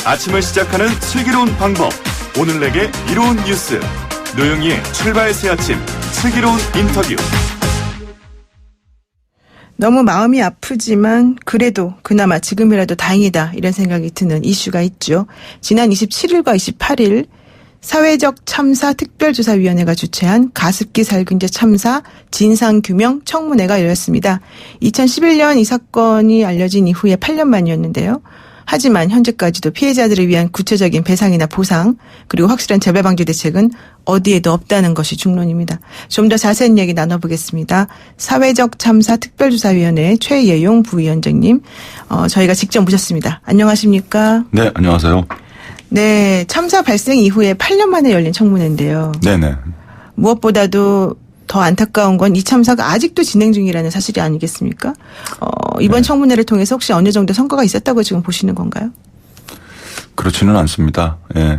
아침을 시작하는 슬기로운 방법. 오늘 내게 이로운 뉴스. 노영희의 출발 새아침 슬기로운 인터뷰. 너무 마음이 아프지만 그래도 그나마 지금이라도 다행이다 이런 생각이 드는 이슈가 있죠. 지난 27일과 28일 사회적 참사 특별조사위원회가 주최한 가습기 살균제 참사 진상규명 청문회가 열렸습니다. 2011년 이 사건이 알려진 이후에 8년 만이었는데요. 하지만 현재까지도 피해자들을 위한 구체적인 배상이나 보상 그리고 확실한 재발 방지 대책은 어디에도 없다는 것이 중론입니다. 좀 더 자세한 얘기 나눠보겠습니다. 사회적 참사 특별조사위원회 최예용 부위원장님, 저희가 직접 모셨습니다. 안녕하십니까? 네, 안녕하세요. 네, 참사 발생 이후에 8년 만에 열린 청문회인데요. 네네. 무엇보다도 더 안타까운 건 이 참사가 아직도 진행 중이라는 사실이 아니겠습니까? 이번 청문회를 통해서 혹시 어느 정도 성과가 있었다고 지금 보시는 건가요? 그렇지는 않습니다. 예.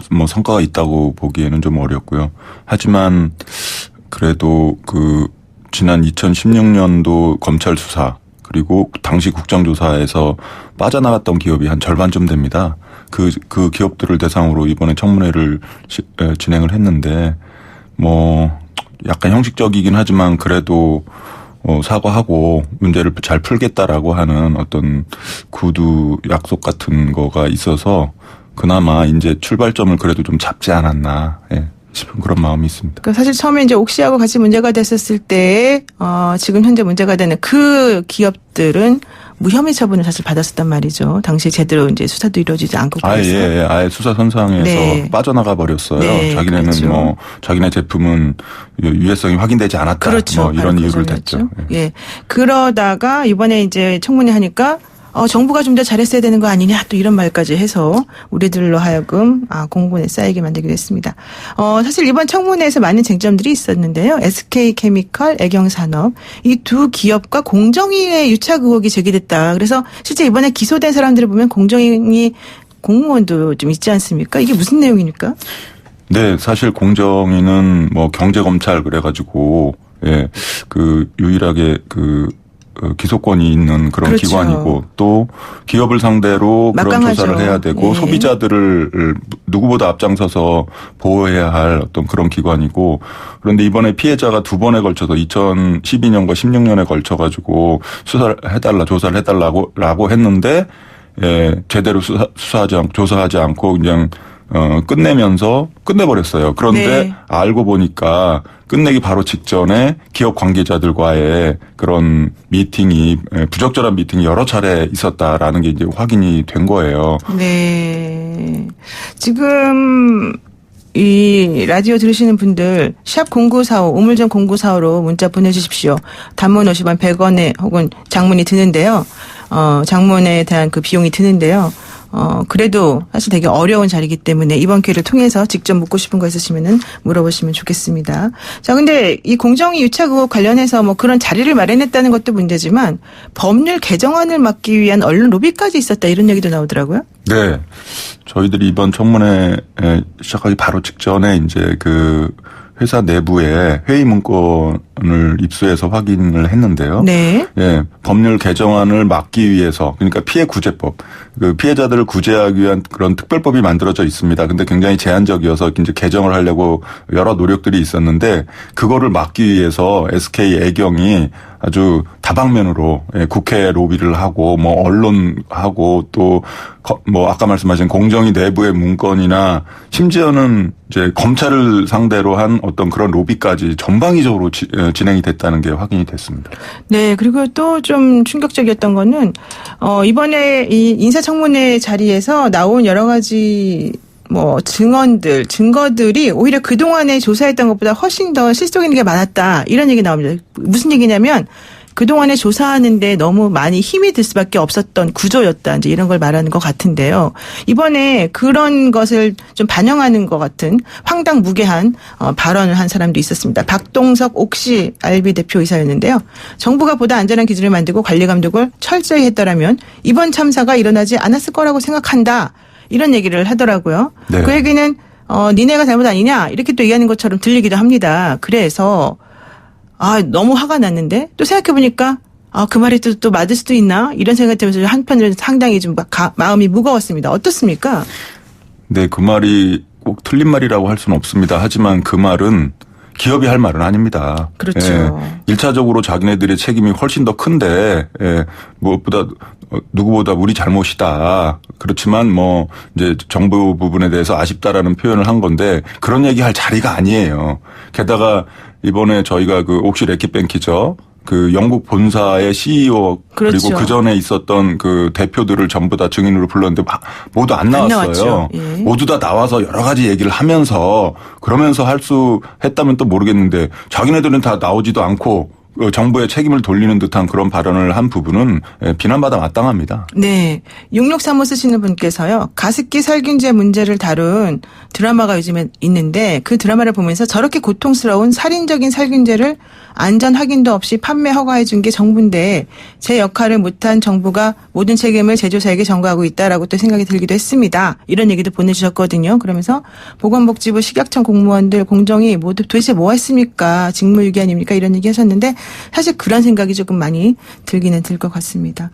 뭐 성과가 있다고 보기에는 좀 어렵고요. 하지만 그래도 지난 2016년도 검찰 수사 그리고 당시 국정조사에서 빠져나갔던 기업이 한 절반쯤 됩니다. 그 기업들을 대상으로 이번에 청문회를 진행을 했는데 뭐 약간 형식적이긴 하지만 그래도 사과하고 문제를 잘 풀겠다라고 하는 어떤 구두 약속 같은 거가 있어서 그나마 이제 출발점을 그래도 좀 잡지 않았나 싶은 그런 마음이 있습니다. 그러니까 사실 처음에 이제 옥시하고 같이 문제가 됐었을 때 지금 현재 문제가 되는 그 기업들은 무혐의 처분을 사실 받았었단 말이죠. 당시 제대로 이제 수사도 이루어지지 않고 그래서. 아예 수사 선상에서 네. 빠져나가 버렸어요. 네, 자기네는 그렇죠. 자기네 제품은 유해성이 확인되지 않았다. 그렇죠. 이런 이유를 댔죠. 예. 그러다가 이번에 이제 청문회 하니까 정부가 좀 더 잘했어야 되는 거 아니냐 또 이런 말까지 해서 우리들로 하여금 공분에 쌓이게 만들기도 했습니다. 사실 이번 청문회에서 많은 쟁점들이 있었는데요. SK케미칼, 애경산업 이 두 기업과 공정위의 유착 의혹이 제기됐다. 그래서 실제 이번에 기소된 사람들을 보면 공정위 공무원도 좀 있지 않습니까? 이게 무슨 내용입니까? 네, 사실 공정위는 뭐 경제검찰 그래가지고 유일하게 기소권이 있는 그런 그렇죠. 기관이고 또 기업을 상대로 그런 막강하죠. 조사를 해야 되고 네. 소비자들을 누구보다 앞장서서 보호해야 할 어떤 그런 기관이고 그런데 이번에 피해자가 두 번에 걸쳐서 2012년과 16년에 걸쳐가지고 조사를 해달라고 했는데 제대로 조사하지 않고 그냥 끝내버렸어요. 그런데 네. 알고 보니까 끝내기 바로 직전에 기업 관계자들과의 그런 부적절한 미팅이 여러 차례 있었다라는 게 이제 확인이 된 거예요. 네. 지금 이 라디오 들으시는 분들 샵 0945 우물정 0945로 문자 보내주십시오. 단문 50원 100원에 혹은 장문이 드는데요. 장문에 대한 그 비용이 드는데요. 그래도 사실 되게 어려운 자리이기 때문에 이번 기회를 통해서 직접 묻고 싶은 거 있으시면은 물어보시면 좋겠습니다. 자, 근데 이 공정위 유착 의혹 관련해서 뭐 그런 자리를 마련했다는 것도 문제지만 법률 개정안을 막기 위한 언론 로비까지 있었다 이런 얘기도 나오더라고요. 네. 저희들이 이번 청문회 시작하기 바로 직전에 이제 회사 내부에 회의 문건을 입수해서 확인을 했는데요. 네. 예, 법률 개정안을 막기 위해서 그러니까 피해 구제법, 피해자들을 구제하기 위한 그런 특별법이 만들어져 있습니다. 근데 굉장히 제한적이어서 이제 개정을 하려고 여러 노력들이 있었는데 그거를 막기 위해서 SK 애경이 아주 다방면으로 국회 로비를 하고 뭐 언론하고 또 뭐 아까 말씀하신 공정위 내부의 문건이나 심지어는 이제 검찰을 상대로 한 어떤 그런 로비까지 전방위적으로 진행이 됐다는 게 확인이 됐습니다. 네, 그리고 또 좀 충격적이었던 거는 이번에 이 인사청문회 자리에서 나온 여러 가지 뭐 증거들이 오히려 그동안에 조사했던 것보다 훨씬 더 실질적인 게 많았다. 이런 얘기 나옵니다. 무슨 얘기냐면 그동안에 조사하는데 너무 많이 힘이 들 수밖에 없었던 구조였다. 이제 이런 걸 말하는 것 같은데요. 이번에 그런 것을 좀 반영하는 것 같은 황당무계한 발언을 한 사람도 있었습니다. 박동석 옥시 RB 대표이사였는데요. 정부가 보다 안전한 기준을 만들고 관리 감독을 철저히 했더라면 이번 참사가 일어나지 않았을 거라고 생각한다. 이런 얘기를 하더라고요. 네. 그 얘기는 니네가 잘못 아니냐 이렇게 또 얘기하는 것처럼 들리기도 합니다. 그래서 너무 화가 났는데 또 생각해보니까 그 말이 또 맞을 수도 있나? 이런 생각이 들면서 한편으로는 상당히 좀 마음이 무거웠습니다. 어떻습니까? 네, 그 말이 꼭 틀린 말이라고 할 수는 없습니다. 하지만 그 말은 기업이 할 말은 아닙니다. 그렇죠. 1차적으로 자기네들의 책임이 훨씬 더 큰데, 무엇보다, 누구보다 우리 잘못이다. 그렇지만 뭐, 이제 정부 부분에 대해서 아쉽다라는 표현을 한 건데, 그런 얘기 할 자리가 아니에요. 게다가 이번에 저희가 그 옥시 레킷뱅키죠. 그 영국 본사의 CEO 그렇죠. 그리고 그 전에 있었던 그 대표들을 전부 다 증인으로 불렀는데 모두 안 나왔어요. 예. 모두 다 나와서 여러 가지 얘기를 하면서 그러면서 할 수 했다면 또 모르겠는데 자기네들은 다 나오지도 않고 정부의 책임을 돌리는 듯한 그런 발언을 한 부분은 비난받아 마땅합니다. 네. 6635 쓰시는 분께서요. 가습기 살균제 문제를 다룬 드라마가 요즘에 있는데 그 드라마를 보면서 저렇게 고통스러운 살인적인 살균제를 안전 확인도 없이 판매 허가해 준 게 정부인데 제 역할을 못한 정부가 모든 책임을 제조사에게 전가하고 있다라고 또 생각이 들기도 했습니다. 이런 얘기도 보내주셨거든요. 그러면서 보건복지부 식약청 공무원들 공정위 모두 도대체 뭐 했습니까? 직무유기 아닙니까? 이런 얘기 하셨는데 사실 그런 생각이 조금 많이 들기는 들 것 같습니다.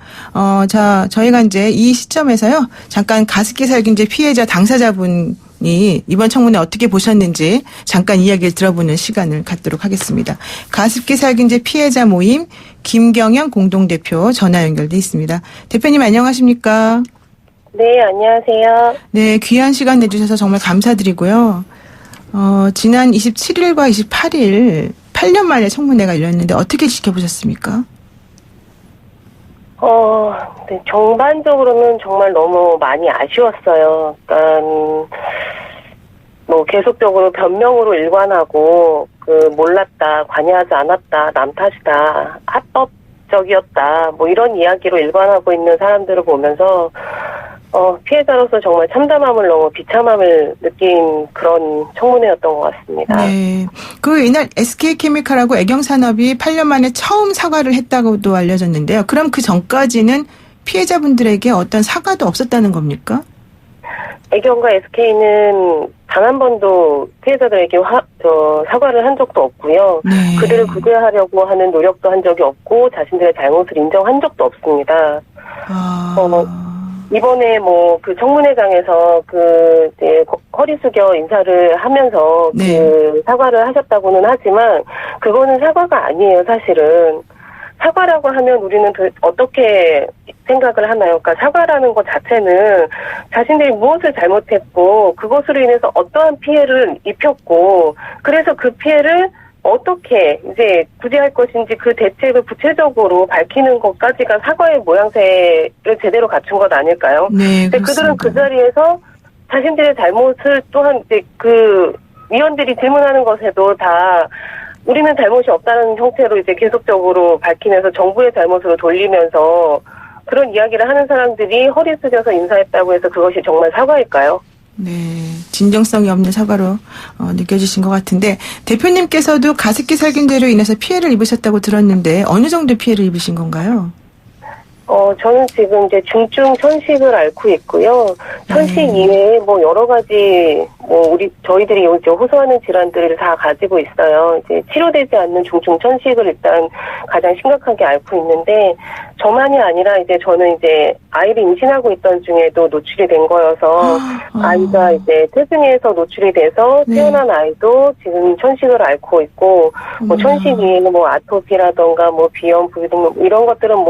자, 저희가 이제 이 시점에서요. 잠깐 가습기 살균제 피해자 당사자분이 이번 청문회 어떻게 보셨는지 잠깐 이야기를 들어보는 시간을 갖도록 하겠습니다. 가습기 살균제 피해자 모임 김경영 공동대표 전화 연결돼 있습니다. 대표님 안녕하십니까? 네, 안녕하세요. 네, 귀한 시간 내주셔서 정말 감사드리고요. 지난 27일과 28일 8년 만에 청문회가 열렸는데 어떻게 지켜보셨습니까? 네, 전반적으로는 정말 너무 많이 아쉬웠어요. 그러니까 뭐 계속적으로 변명으로 일관하고 몰랐다, 관여하지 않았다, 남 탓이다, 합법적이었다, 뭐 이런 이야기로 일관하고 있는 사람들을 보면서 피해자로서 정말 참담함을 너무 비참함을 느낀 그런 청문회였던 것 같습니다. 네. 이날 SK케미칼하고 애경산업이 8년 만에 처음 사과를 했다고도 알려졌는데요. 그럼 그 전까지는 피해자분들에게 어떤 사과도 없었다는 겁니까? 애경과 SK는 단 한 번도 피해자들에게 사과를 한 적도 없고요. 네. 그들을 구제하려고 하는 노력도 한 적이 없고 자신들의 잘못을 인정한 적도 없습니다. 이번에 그 청문회장에서 이제 허리 숙여 인사를 하면서 네. 사과를 하셨다고는 하지만 그거는 사과가 아니에요, 사실은. 사과라고 하면 우리는 어떻게 생각을 하나요? 그러니까 사과라는 것 자체는 자신들이 무엇을 잘못했고 그것으로 인해서 어떠한 피해를 입혔고 그래서 그 피해를 어떻게 이제 구제할 것인지 그 대책을 구체적으로 밝히는 것까지가 사과의 모양새를 제대로 갖춘 것 아닐까요? 네, 근데 그들은 그 자리에서 자신들의 잘못을 또한 이제 위원들이 질문하는 것에도 다 우리는 잘못이 없다는 형태로 이제 계속적으로 밝히면서 정부의 잘못으로 돌리면서 그런 이야기를 하는 사람들이 허리 숙여서 인사했다고 해서 그것이 정말 사과일까요? 네, 진정성이 없는 사과로 느껴지신 것 같은데 대표님께서도 가습기 살균제로 인해서 피해를 입으셨다고 들었는데 어느 정도 피해를 입으신 건가요? 저는 지금 이제 중증 천식을 앓고 있고요. 천식 이외에 여러 가지 저희들이 이제 호소하는 질환들을 다 가지고 있어요. 이제 치료되지 않는 중증 천식을 일단 가장 심각하게 앓고 있는데 저만이 아니라 이제 저는 이제 아이를 임신하고 있던 중에도 노출이 된 거여서 아이가 이제 태중에서 노출이 돼서 태어난 아이도 지금 천식을 앓고 있고 천식 이외에 아토피라던가 비염, 부비동 이런 것들은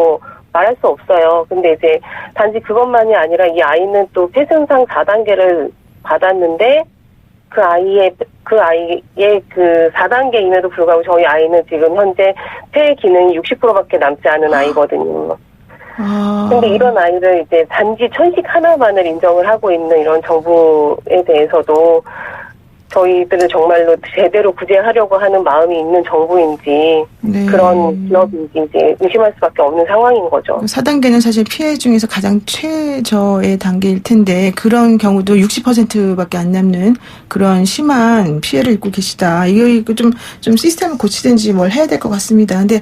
말할 수 없어요. 근데 이제 단지 그것만이 아니라 이 아이는 또 폐선상 4단계를 받았는데 그 아이의 4단계임에도 불구하고 저희 아이는 지금 현재 폐 기능이 60%밖에 남지 않은 아이거든요. 근데 이런 아이를 이제 단지 천식 하나만을 인정을 하고 있는 이런 정부에 대해서도 저희들은 정말로 제대로 구제하려고 하는 마음이 있는 정부인지 그런 기업인지 이제 의심할 수밖에 없는 상황인 거죠. 4단계는 사실 피해 중에서 가장 최저의 단계일 텐데 그런 경우도 60%밖에 안 남는 그런 심한 피해를 입고 계시다. 이거 좀 시스템을 고치든지 뭘 해야 될 것 같습니다. 근데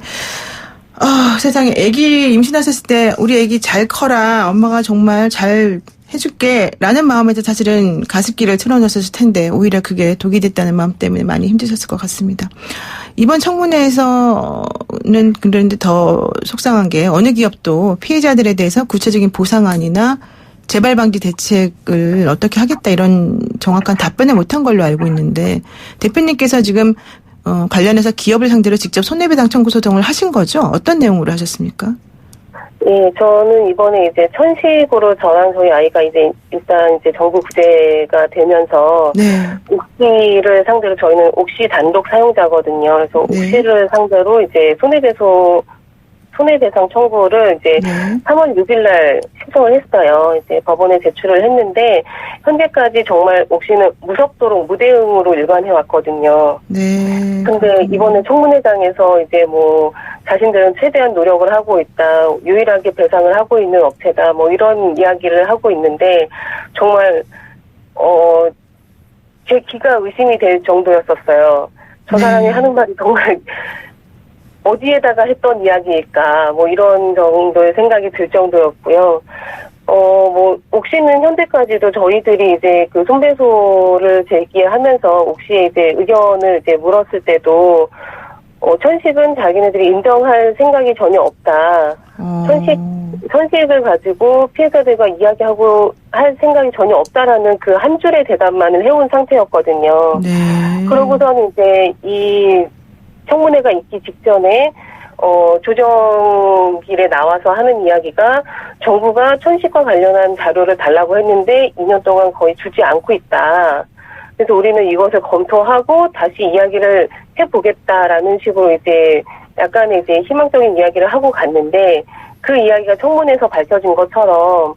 세상에 아기 임신하셨을 때 우리 아기 잘 커라. 엄마가 정말 잘 해줄게라는 마음에서 사실은 가습기를 틀어놨을 텐데 오히려 그게 독이 됐다는 마음 때문에 많이 힘드셨을 것 같습니다. 이번 청문회에서는 그런데 더 속상한 게 어느 기업도 피해자들에 대해서 구체적인 보상안이나 재발 방지 대책을 어떻게 하겠다 이런 정확한 답변을 못한 걸로 알고 있는데 대표님께서 지금 관련해서 기업을 상대로 직접 손해배상 청구 소송을 하신 거죠? 어떤 내용으로 하셨습니까? 예, 저는 이번에 이제 천식으로 저랑 저희 아이가 이제 일단 이제 정부 구제가 되면서 네. 옥시를 상대로 저희는 옥시 단독 사용자거든요. 그래서 네. 옥시를 상대로 이제 손해배상 청구를 이제 네. 3월 6일 날 신청을 했어요. 이제 법원에 제출을 했는데 현재까지 정말 옥시는 무섭도록 무대응으로 일관해 왔거든요. 네. 근데 이번에 청문회장에서 이제 뭐 자신들은 최대한 노력을 하고 있다. 유일하게 배상을 하고 있는 업체다. 뭐 이런 이야기를 하고 있는데 정말 제 귀가 의심이 될 정도였었어요. 저 사람이 네. 하는 말이 정말 어디에다가 했던 이야기일까, 뭐 이런 정도의 생각이 들 정도였고요. 뭐, 옥시는 현재까지도 저희들이 이제 그 손배소를 제기하면서 옥시에 이제 의견을 이제 물었을 때도, 천식은 자기네들이 인정할 생각이 전혀 없다. 천식을 가지고 피해자들과 이야기하고 할 생각이 전혀 없다라는 그 한 줄의 대답만을 해온 상태였거든요. 네. 그러고서는 이제 이 청문회가 있기 직전에 조정길에 나와서 하는 이야기가 정부가 천식과 관련한 자료를 달라고 했는데 2년 동안 거의 주지 않고 있다. 그래서 우리는 이것을 검토하고 다시 이야기를 해보겠다라는 식으로 이제 약간의 이제 희망적인 이야기를 하고 갔는데 그 이야기가 청문회에서 밝혀진 것처럼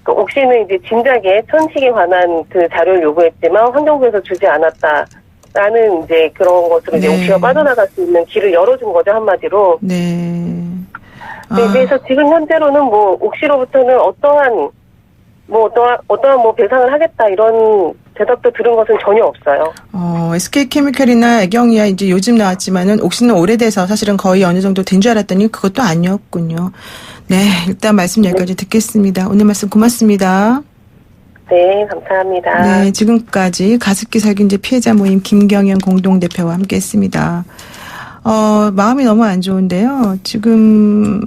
그 옥시는 이제 진작에 천식에 관한 그 자료를 요구했지만 환경부에서 주지 않았다. 라는 이제 그런 것으로 이제 네. 옥시가 빠져나갈 수 있는 길을 열어준 거죠, 한마디로. 네. 네, 그래서 지금 현재로는 뭐 옥시로부터는 어떠한 뭐 배상을 하겠다 이런 대답도 들은 것은 전혀 없어요. SK케미칼이나 애경이야 이제 요즘 나왔지만은 옥시는 오래돼서 사실은 거의 어느 정도 된 줄 알았더니 그것도 아니었군요. 네, 일단 말씀 여기까지 듣겠습니다. 오늘 말씀 고맙습니다. 네, 감사합니다. 네, 지금까지 가습기 살균제 피해자 모임 김경연 공동대표와 함께했습니다. 마음이 너무 안 좋은데요. 지금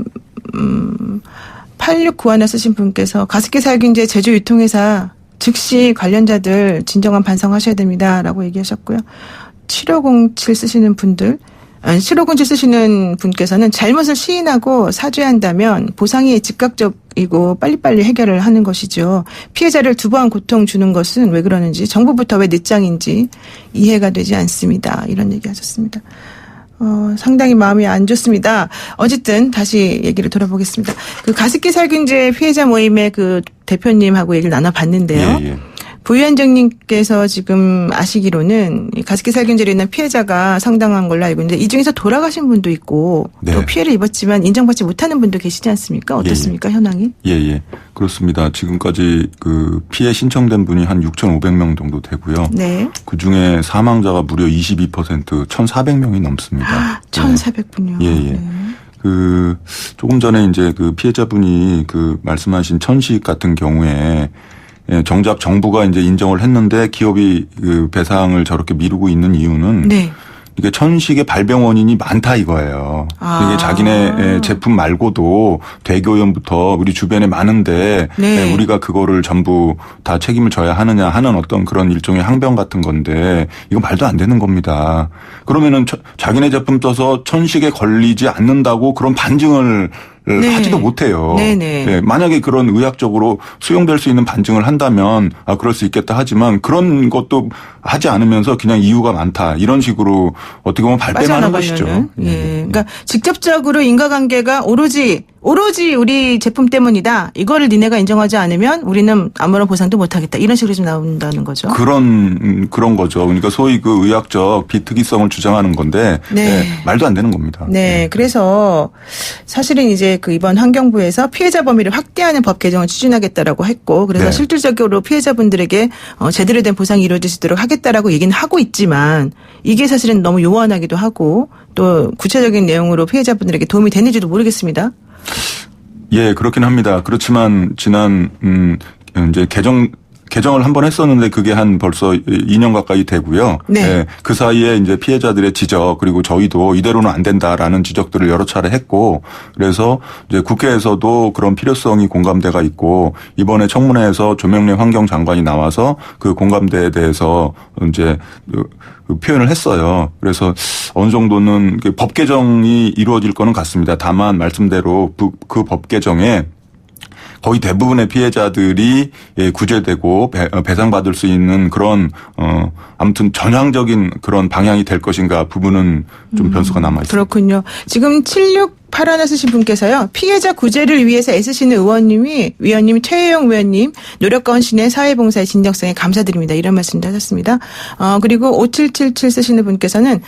8691 쓰신 분께서 가습기 살균제 제조 유통회사 즉시 관련자들 진정한 반성하셔야 됩니다라고 얘기하셨고요. 7507 쓰시는 분들 7507 쓰시는 분께서는 잘못을 시인하고 사죄한다면 보상이 즉각적이고 빨리빨리 해결을 하는 것이죠. 피해자를 두 번 고통 주는 것은 왜 그러는지 정부부터 왜 늦장인지 이해가 되지 않습니다. 이런 얘기 하셨습니다. 상당히 마음이 안 좋습니다. 어쨌든 다시 얘기를 돌아보겠습니다. 그 가습기 살균제 피해자 모임의 그 대표님하고 얘기를 나눠봤는데요. 예. 부위원장님께서 지금 아시기로는 이 가습기 살균제로 인한 피해자가 상당한 걸로 알고 있는데 이 중에서 돌아가신 분도 있고 네. 또 피해를 입었지만 인정받지 못하는 분도 계시지 않습니까? 어떻습니까? 현황이? 예. 그렇습니다. 지금까지 그 피해 신청된 분이 한 6,500명 정도 되고요. 네. 그중에 사망자가 무려 22% 1,400명이 넘습니다. 1,400분요. 예. 네. 그 조금 전에 이제 그 피해자분이 그 말씀하신 천식 같은 경우에 정작 정부가 이제 인정을 했는데 기업이 그 배상을 저렇게 미루고 있는 이유는 네. 이게 천식의 발병 원인이 많다 이거예요. 이게 자기네 제품 말고도 대교염부터 우리 주변에 많은데 네. 우리가 그거를 전부 다 책임을 져야 하느냐 하는 어떤 그런 일종의 항변 같은 건데 이거 말도 안 되는 겁니다. 그러면은 자기네 제품 써서 천식에 걸리지 않는다고 그런 반증을 네. 하지도 못해요. 네네. 네, 만약에 그런 의학적으로 수용될 수 있는 반증을 한다면 그럴 수 있겠다 하지만 그런 것도 하지 않으면서 그냥 이유가 많다 이런 식으로 어떻게 보면 발뺌하는 것이죠. 예. 그러니까 직접적으로 인과관계가 오로지 우리 제품 때문이다. 이거를 니네가 인정하지 않으면 우리는 아무런 보상도 못하겠다. 이런 식으로 좀 나온다는 거죠. 그런 거죠. 그러니까 소위 그 의학적 비특이성을 주장하는 건데 네. 말도 안 되는 겁니다. 네. 그래서 사실은 이제 그 이번 환경부에서 피해자 범위를 확대하는 법 개정을 추진하겠다라고 했고 그래서 네. 실질적으로 피해자분들에게 제대로 된 보상이 이루어지도록 하겠다라고 얘기는 하고 있지만 이게 사실은 너무 요원하기도 하고 또 구체적인 내용으로 피해자분들에게 도움이 되는지도 모르겠습니다. 예, 그렇긴 합니다. 그렇지만 지난 이제 개정을 한 번 했었는데 그게 한 벌써 2년 가까이 되고요. 네. 예, 그 사이에 이제 피해자들의 지적 그리고 저희도 이대로는 안 된다라는 지적들을 여러 차례 했고 그래서 이제 국회에서도 그런 필요성이 공감대가 있고 이번에 청문회에서 조명래 환경장관이 나와서 그 공감대에 대해서 이제 그 표현을 했어요. 그래서 어느 정도는 법 개정이 이루어질 거는 같습니다. 다만 말씀대로 그 법 개정에 거의 대부분의 피해자들이 구제되고 배상받을 수 있는 그런 아무튼 전향적인 그런 방향이 될 것인가 부분은 좀 변수가 남아 있습니다. 그렇군요. 지금 7681 쓰신 분께서요. 피해자 구제를 위해서 애쓰시는 위원님이 최혜영 의원님 노력과 헌신의 사회봉사의 진정성에 감사드립니다. 이런 말씀도 하셨습니다. 그리고 5777 쓰시는 분께서는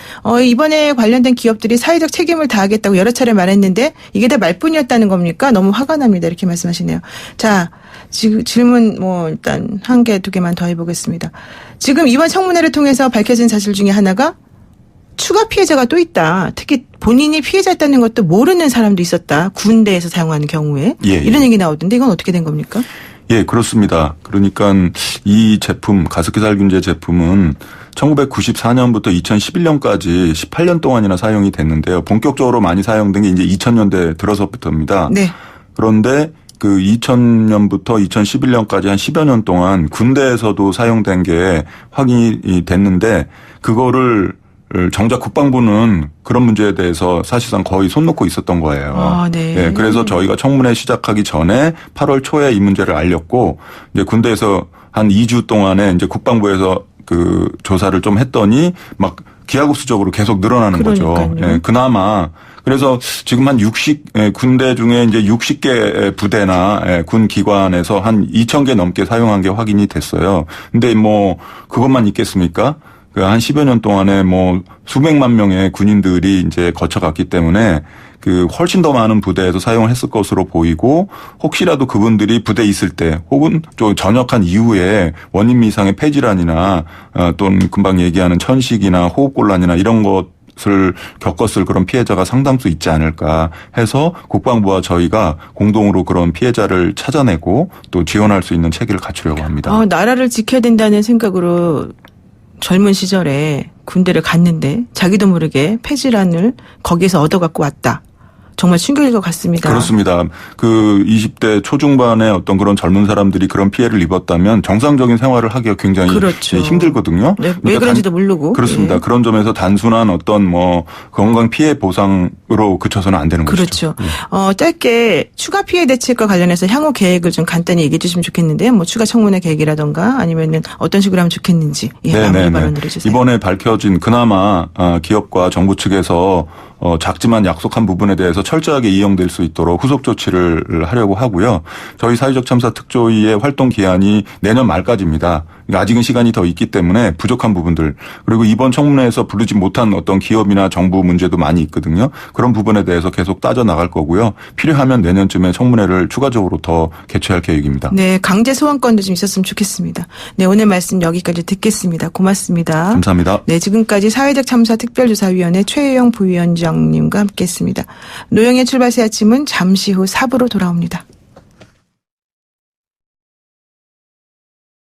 이번에 관련된 기업들이 사회적 책임을 다하겠다고 여러 차례 말했는데 이게 다 말뿐이었다는 겁니까? 너무 화가 납니다. 이렇게 말씀하시네요. 자, 지금 질문 일단 한 개, 두 개만 더 해보겠습니다. 지금 이번 청문회를 통해서 밝혀진 사실 중에 하나가 추가 피해자가 또 있다. 특히 본인이 피해자였다는 것도 모르는 사람도 있었다. 군대에서 사용하는 경우에. 예. 이런 얘기 나오던데 이건 어떻게 된 겁니까? 예, 그렇습니다. 그러니까 이 제품 가습기 살균제 제품은 1994년부터 2011년까지 18년 동안이나 사용이 됐는데요. 본격적으로 많이 사용된 게 이제 2000년대 들어서부터입니다. 네. 그런데 그 2000년부터 2011년까지 한 10여 년 동안 군대에서도 사용된 게 확인이 됐는데 그거를 정작 국방부는 그런 문제에 대해서 사실상 거의 손 놓고 있었던 거예요. 네. 예, 그래서 저희가 청문회 시작하기 전에 8월 초에 이 문제를 알렸고 이제 군대에서 한 2주 동안에 이제 국방부에서 그 조사를 좀 했더니 막 기하급수적으로 계속 늘어나는 그러니까요. 거죠. 예, 그나마 그래서 지금 한 군대 중에 이제 60개 부대나 군 기관에서 한 2,000개 넘게 사용한 게 확인이 됐어요. 근데 뭐 그것만 있겠습니까? 그 한 10여 년 동안에 뭐 수백만 명의 군인들이 이제 거쳐갔기 때문에 그 훨씬 더 많은 부대에서 사용을 했을 것으로 보이고 혹시라도 그분들이 부대에 있을 때 혹은 좀 전역한 이후에 원인 미상의 폐질환이나 또는 금방 얘기하는 천식이나 호흡곤란이나 이런 것을 겪었을 그런 피해자가 상당수 있지 않을까 해서 국방부와 저희가 공동으로 그런 피해자를 찾아내고 또 지원할 수 있는 체계를 갖추려고 합니다. 나라를 지켜야 된다는 생각으로 젊은 시절에 군대를 갔는데 자기도 모르게 폐질환을 거기에서 얻어갖고 왔다. 정말 충격일 것 같습니다. 그렇습니다. 그 20대 초중반의 어떤 그런 젊은 사람들이 그런 피해를 입었다면 정상적인 생활을 하기가 굉장히 그렇죠. 힘들거든요. 네, 왜 그런지도 모르고. 그렇습니다. 예. 그런 점에서 단순한 어떤 뭐 건강 피해 보상으로 그쳐서는 안 되는 것이죠. 그렇죠. 짧게 추가 피해 대책과 관련해서 향후 계획을 좀 간단히 얘기해 주시면 좋겠는데요. 뭐 추가 청문회 계획이라던가 아니면은 어떤 식으로 하면 좋겠는지. 마무리 발언을 해주세요. 이번에 밝혀진 그나마 기업과 정부 측에서 작지만 약속한 부분에 대해서 철저하게 이용될 수 있도록 후속 조치를 하려고 하고요. 저희 사회적 참사 특조위의 활동 기한이 내년 말까지입니다. 아직은 시간이 더 있기 때문에 부족한 부분들 그리고 이번 청문회에서 부르지 못한 어떤 기업이나 정부 문제도 많이 있거든요. 그런 부분에 대해서 계속 따져나갈 거고요. 필요하면 내년쯤에 청문회를 추가적으로 더 개최할 계획입니다. 네, 강제 소환권도 좀 있었으면 좋겠습니다. 네, 오늘 말씀 여기까지 듣겠습니다. 고맙습니다. 감사합니다. 네, 지금까지 사회적 참사 특별조사위원회 최혜영 부위원장님과 함께했습니다. 노영의 출발새 아침은 잠시 후 4부로 돌아옵니다.